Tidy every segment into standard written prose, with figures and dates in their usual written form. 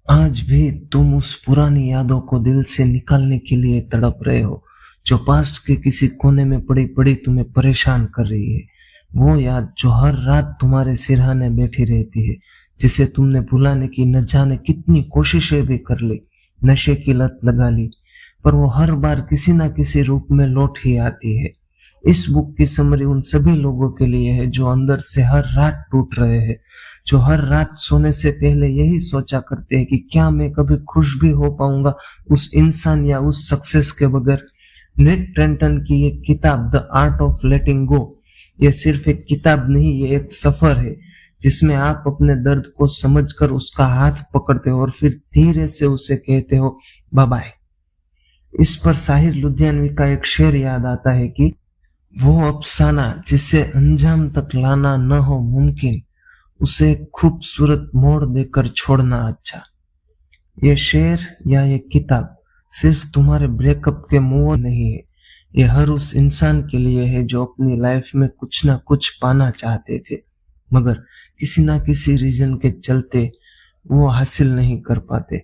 आज भी तुम उस पुरानी यादों को दिल से निकालने के लिए तड़प रहे हो, जो पास्ट के किसी कोने में पड़ी पड़ी तुम्हें परेशान कर रही है। वो याद जो हर रात तुम्हारे सिरहाने बैठी रहती है, जिसे तुमने भुलाने की न जाने कितनी कोशिशें भी कर ली, नशे की लत लगा ली, पर वो हर बार किसी ना किसी रूप में लौट ही आती है। इस बुक की समरी उन सभी लोगों के लिए है जो अंदर से हर रात टूट रहे हैं, जो हर रात सोने से पहले यही सोचा करते हैं कि क्या मैं कभी खुश भी हो पाऊंगा उस इंसान या उस सक्सेस के बगैर। नेट ट्रेंटन की ये किताब द आर्ट ऑफ लेटिंग गो, ये सिर्फ एक किताब नहीं, ये एक सफर है जिसमें आप अपने दर्द को समझकर उसका हाथ पकड़ते हो और फिर धीरे से उसे कहते हो बाय बाय। इस पर साहिर लुधियानवी का एक शेर याद आता है कि वो अफसाना जिसे अंजाम तक लाना न हो मुमकिन, उसे खूबसूरत मोड़ देकर छोड़ना अच्छा। ये शेर या ये किताब सिर्फ तुम्हारे ब्रेकअप के मूव नहीं है, ये हर उस इंसान के लिए है जो अपनी लाइफ में कुछ ना कुछ पाना चाहते थे, मगर किसी ना किसी रीजन के चलते वो हासिल नहीं कर पाते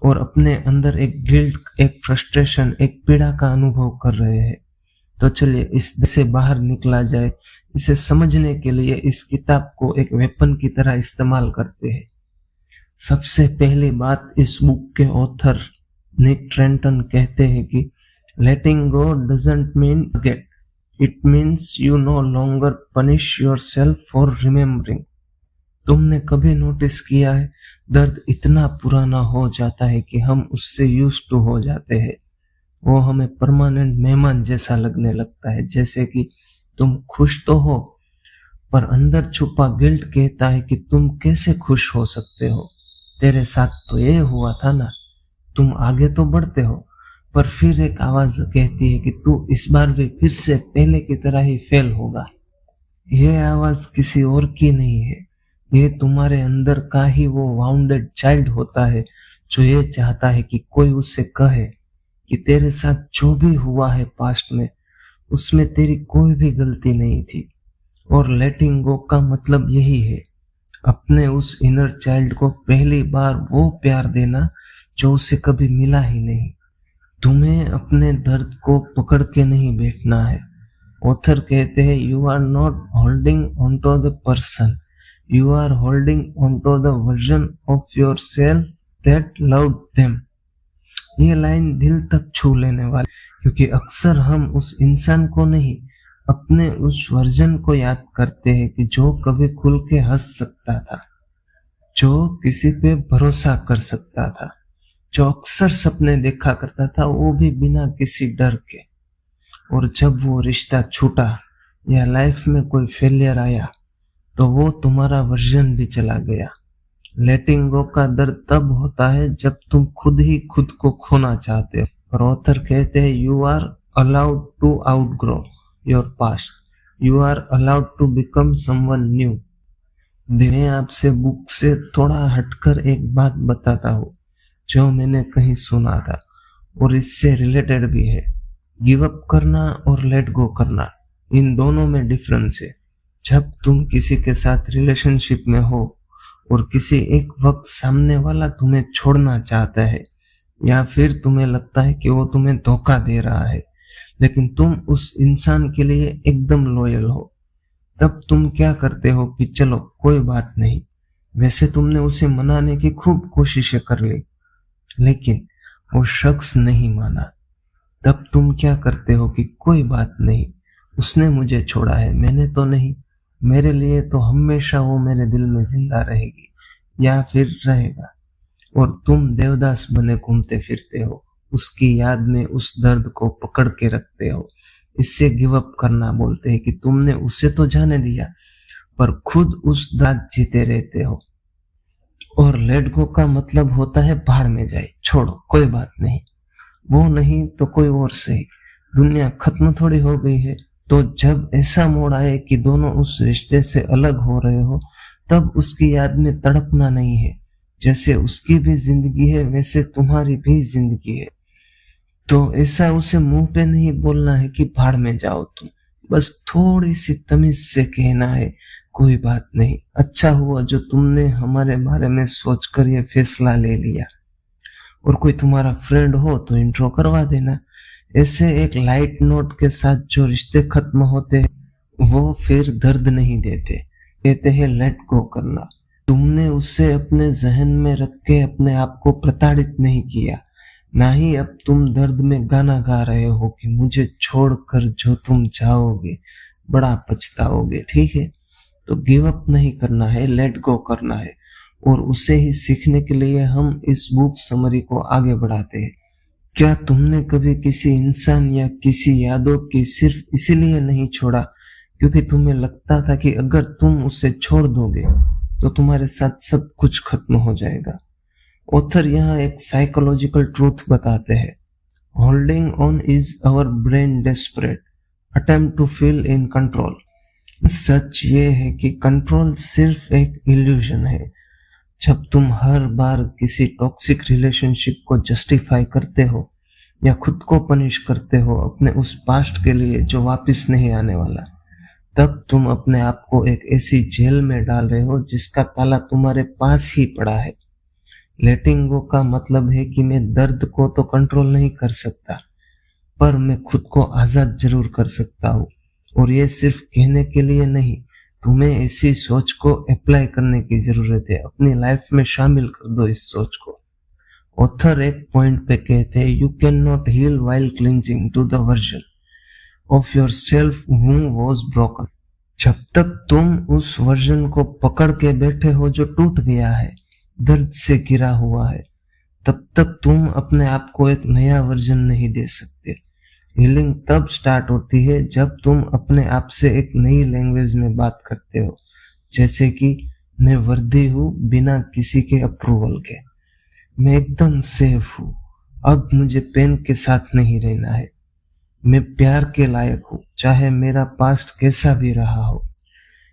और अपने अंदर एक गिल्ट, एक फ्रस्ट्रेशन, एक पीड़ा का अनुभव कर रहे हैं। तो चलिए इससे बाहर निकला जाए। इसे समझने के लिए इस किताब को एक वेपन की तरह इस्तेमाल करते हैं। सबसे पहली बात, इस बुक के ऑथर निक ट्रेंटन कहते हैं कि letting go doesn't mean forget, it means you no longer punish yourself for remembering. तुमने कभी नोटिस किया है, दर्द इतना पुराना हो जाता है कि हम उससे यूज्ड टू हो जाते हैं। वो हमें परमानेंट मेहमान जैसा लगने लगता है, जैसे कि तुम खुश तो हो पर अंदर छुपा गिल्ट कहता है कि तुम कैसे खुश हो सकते हो, तेरे साथ तो ये हुआ था ना। तुम आगे तो बढ़ते हो पर फिर एक आवाज कहती है कि तू इस बार भी फिर से पहले की तरह ही फेल होगा। ये आवाज किसी और की नहीं है, ये तुम्हारे अंदर का ही वो वाउंडेड चाइल्ड होता है जो ये चाहता है कि कोई उसे कहे कि तेरे साथ जो भी हुआ है पास्ट में, उसमें तेरी कोई भी गलती नहीं थी। और लेटिंग गो का मतलब यही है, अपने उस इनर चाइल्ड को पहली बार वो प्यार देना जो उसे कभी मिला ही नहीं। तुम्हें अपने दर्द को पकड़ के नहीं बैठना है। ऑथर कहते हैं you are not holding on to the person, you are holding on to the version of yourself that loved them. ये लाइन दिल तक छू लेने वाली, क्योंकि अक्सर हम उस इंसान को नहीं, अपने उस वर्जन को याद करते हैं कि जो कभी खुल के हंस सकता था, जो किसी पे भरोसा कर सकता था, जो अक्सर सपने देखा करता था वो भी बिना किसी डर के। और जब वो रिश्ता छूटा या लाइफ में कोई फेलियर आया तो वो तुम्हारा वर्जन भी चला गया। लेटिंग गो का दर्द तब होता है जब तुम खुद ही खुद को खोना चाहते हो। और ऑथर कहते हैं you are allowed to outgrow your past, you are allowed to become someone new. मैं आपसे बुक से थोड़ा हटकर एक बात बताता हूँ जो मैंने कहीं सुना था और इससे रिलेटेड भी है। गिव अप करना और लेट गो करना, इन दोनों में डिफरेंस है। जब तुम किसी के साथ रिलेशनशिप में हो और किसी एक वक्त सामने वाला तुम्हें छोड़ना चाहता है या फिर तुम्हें लगता है कि वो तुम्हें धोखा दे रहा है, लेकिन तुम उस इंसान के लिए एकदम लॉयल हो, तब तुम क्या करते हो कि चलो कोई बात नहीं। वैसे तुमने उसे मनाने की खूब कोशिशें कर ली, लेकिन वो शख्स नहीं माना। तब तुम क्या करते हो कि कोई बात नहीं, उसने मुझे छोड़ा है, मैंने तो नहीं, मेरे लिए तो हमेशा वो मेरे दिल में जिंदा रहेगी या फिर रहेगा। और तुम देवदास बने घूमते फिरते हो, उसकी याद में उस दर्द को पकड़ के रखते हो। इससे गिव अप करना बोलते हैं कि तुमने उसे तो जाने दिया पर खुद उस दर्द जीते रहते हो। और लेट गो का मतलब होता है भाड़ में जाए, छोड़ो कोई बात नहीं, वो नहीं तो कोई और सही, दुनिया खत्म थोड़ी हो गई है। तो जब ऐसा मोड़ आए कि दोनों उस रिश्ते से अलग हो रहे हो, तब उसकी याद में तड़पना नहीं है। जैसे उसकी भी जिंदगी है वैसे तुम्हारी भी जिंदगी है। तो ऐसा उसे मुंह पे नहीं बोलना है कि भाड़ में जाओ तुम, बस थोड़ी सी तमीज से कहना है कोई बात नहीं, अच्छा हुआ जो तुमने हमारे बारे में सोचकर ये फैसला ले लिया। और कोई तुम्हारा फ्रेंड हो तो इंट्रो करवा देना। ऐसे एक लाइट नोट के साथ जो रिश्ते खत्म होते हैं वो फिर दर्द नहीं देते, कहते हैं लेट गो करना। तुमने उसे अपने जहन में रख के अपने आप को प्रताड़ित नहीं किया, ना ही अब तुम दर्द में गाना गा रहे हो कि मुझे छोड़कर जो तुम जाओगे बड़ा पछताओगे। ठीक है, तो गिव अप नहीं करना है, लेट गो करना है। और उसे ही सीखने के लिए हम इस बुक समरी को आगे बढ़ाते हैं। क्या तुमने कभी किसी इंसान या किसी यादों की सिर्फ इसीलिए नहीं छोड़ा क्योंकि तुम्हें लगता था कि अगर तुम उसे छोड़ दोगे तो तुम्हारे साथ सब कुछ खत्म हो जाएगा? ऑथर यहाँ एक साइकोलॉजिकल ट्रूथ बताते हैं। Holding on is our brain desperate attempt to feel in control. सच ये है कि कंट्रोल सिर्फ एक इल्यूजन है। जब तुम हर बार किसी टॉक्सिक रिलेशनशिप को जस्टिफाई करते हो या खुद को पनिश करते हो अपने उस पास्ट के लिए जो वापस नहीं आने वाला, तब तुम अपने आप को एक ऐसी जेल में डाल रहे हो जिसका ताला तुम्हारे पास ही पड़ा है। लेटिंग गो का मतलब है कि मैं दर्द को तो कंट्रोल नहीं कर सकता, पर मैं खुद को आजाद जरूर कर सकता हूँ। और ये सिर्फ कहने के लिए नहीं, तुम्हें ऐसी सोच को अप्लाई करने की जरूरत है। अपनी लाइफ में शामिल कर दो इस सोच को। ऑथर एक पॉइंट पे कहते हैं, you cannot heal while clinging to the version of yourself who was broken. जब तक तुम उस वर्जन को पकड़ के बैठे हो जो टूट गया है, दर्द से गिरा हुआ है, तब तक तुम अपने आप को एक नया वर्जन नहीं दे सकते। हीलिंग तब स्टार्ट होती है जब तुम अपने आप से एक नई लैंग्वेज में बात करते हो, जैसे कि मैं वर्दी हूँ बिना किसी के अप्रूवल के, मैं एकदम सेफ हूँ, अब मुझे पेन के साथ नहीं रहना है, मैं प्यार के लायक हूँ चाहे मेरा पास्ट कैसा भी रहा हो।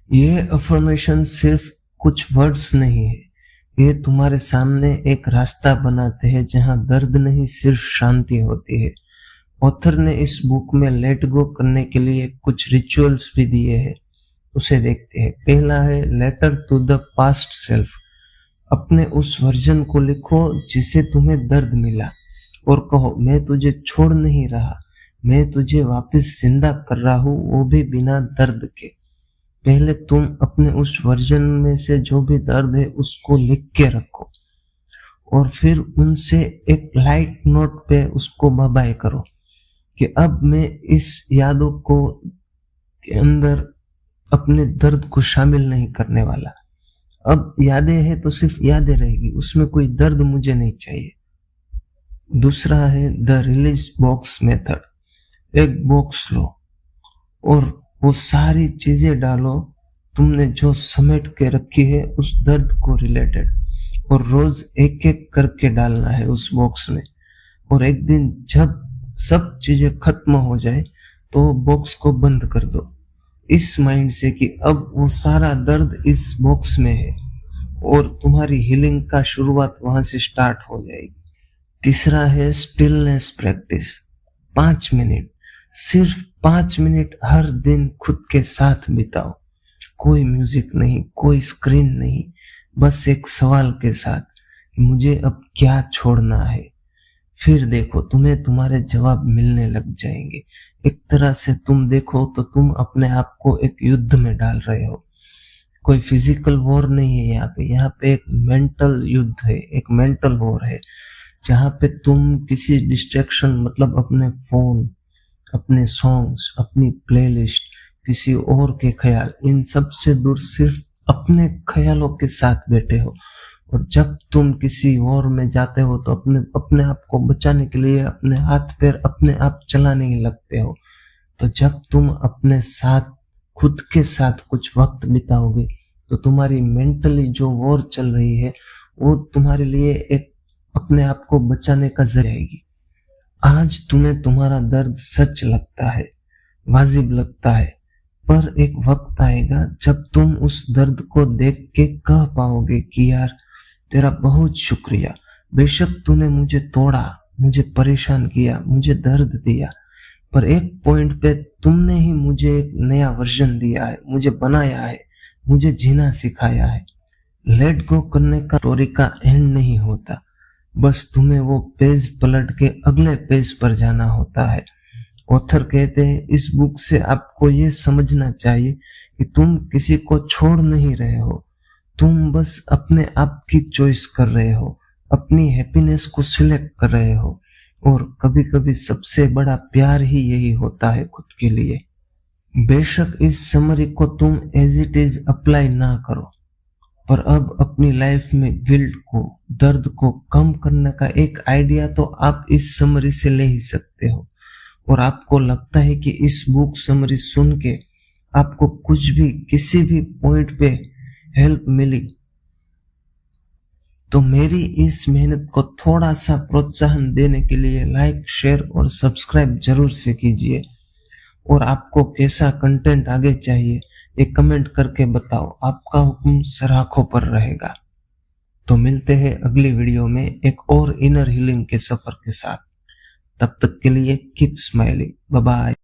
ये अफर्मेशन सिर्फ कुछ वर्ड्स नहीं है, ये तुम्हारे सामने एक रास्ता बनाते हैं जहाँ दर्द नहीं सिर्फ शांति होती है। ऑथर ने इस बुक में लेट गो करने के लिए कुछ रिचुअल्स भी दिए हैं, उसे देखते हैं। पहला है letter to the past self. अपने उस वर्जन को लिखो जिसे तुम्हें दर्द मिला और कहो, मैं तुझे छोड़ नहीं रहा, मैं तुझे वापस जिंदा कर रहा हूँ, वो भी बिना दर्द के। पहले तुम अपने उस वर्जन में से जो भी दर्द है उसको लिख के रखो और फिर उनसे एक लाइट नोट पे उसको बाय करो कि अब मैं इस यादों को के अंदर अपने दर्द को शामिल नहीं करने वाला। अब यादें हैं तो सिर्फ यादें रहेगी, उसमें कोई दर्द मुझे नहीं चाहिए। दूसरा है द रिलीज बॉक्स मेथड। एक बॉक्स लो और वो सारी चीजें डालो तुमने जो समेट के रखी है उस दर्द को रिलेटेड, और रोज एक एक करके डालना है उस बॉक्स में। और एक दिन जब सब चीजें खत्म हो जाए तो बॉक्स को बंद कर दो इस माइंड से कि अब वो सारा दर्द इस बॉक्स में है और तुम्हारी हीलिंग का शुरुआत वहां से स्टार्ट हो जाएगी। तीसरा है स्टिलनेस प्रैक्टिस। 5 मिनट, सिर्फ 5 मिनट हर दिन खुद के साथ बिताओ। कोई म्यूजिक नहीं, कोई स्क्रीन नहीं, बस एक सवाल के साथ, मुझे अब क्या छोड़ना है। फिर देखो तुम्हें तुम्हारे जवाब मिलने लग जाएंगे। एक तरह से तुम देखो तो तुम अपने आप को एक युद्ध में डाल रहे हो। कोई फिजिकल वॉर नहीं है यहाँ पे एक मेंटल युद्ध है, एक मेंटल वॉर है, जहाँ पे तुम किसी डिस्ट्रैक्शन मतलब अपने फोन, अपने सॉन्ग्स, अपनी प्लेलिस्ट, किसी और के ख्याल, इन सब से दूर सिर्फ अपने ख्यालों के साथ बैठे हो। और जब तुम किसी वॉर में जाते हो तो अपने आप को बचाने के लिए अपने हाथ पैर अपने आप चलाने लगते हो। तो जब तुम अपने साथ, खुद के साथ कुछ वक्त बिताओगे तो तुम्हारी मेंटली जो वॉर चल रही है वो तुम्हारे लिए एक अपने आप को बचाने का जरिया रहेगी। आज तुम्हें तुम्हारा दर्द सच लगता है, वाजिब लगता है, पर एक वक्त आएगा जब तुम उस दर्द को देख के कह पाओगे कि यार तेरा बहुत शुक्रिया, बेशक तूने मुझे तोड़ा, मुझे परेशान किया, मुझे दर्द दिया, पर एक पॉइंट पे तुमने ही मुझे एक नया वर्जन दिया है, मुझे बनाया है, मुझे जीना सिखाया है। लेट गो करने का स्टोरी का एंड नहीं होता, बस तुम्हें वो पेज पलट के अगले पेज पर जाना होता है। ऑथर कहते हैं इस बुक से आपको ये समझना चाहिए कि तुम किसी को छोड़ नहीं रहे हो, तुम बस अपने आप की चॉइस कर रहे हो, अपनी हैप्पीनेस को सिलेक्ट कर रहे हो, और कभी कभी सबसे बड़ा प्यार ही यही होता है खुद के लिए। बेशक इस समरी को तुम एज इट इज अप्लाई ना करो, पर अब अपनी लाइफ में गिल्ट को, दर्द को कम करने का एक आइडिया तो आप इस समरी से ले ही सकते हो। और आपको लगता है कि इस बुक समरी सुन के आपको कुछ भी किसी भी पॉइंट पे हेल्प मिली, तो मेरी इस मेहनत को थोड़ा सा प्रोत्साहन देने के लिए लाइक, शेयर और सब्सक्राइब जरूर से कीजिए। और आपको कैसा कंटेंट आगे चाहिए ये कमेंट करके बताओ, आपका हुक्म सराखों पर रहेगा। तो मिलते हैं अगली वीडियो में एक और इनर हीलिंग के सफर के साथ। तब तक के लिए कीप स्माइलिंग, बाय बाय।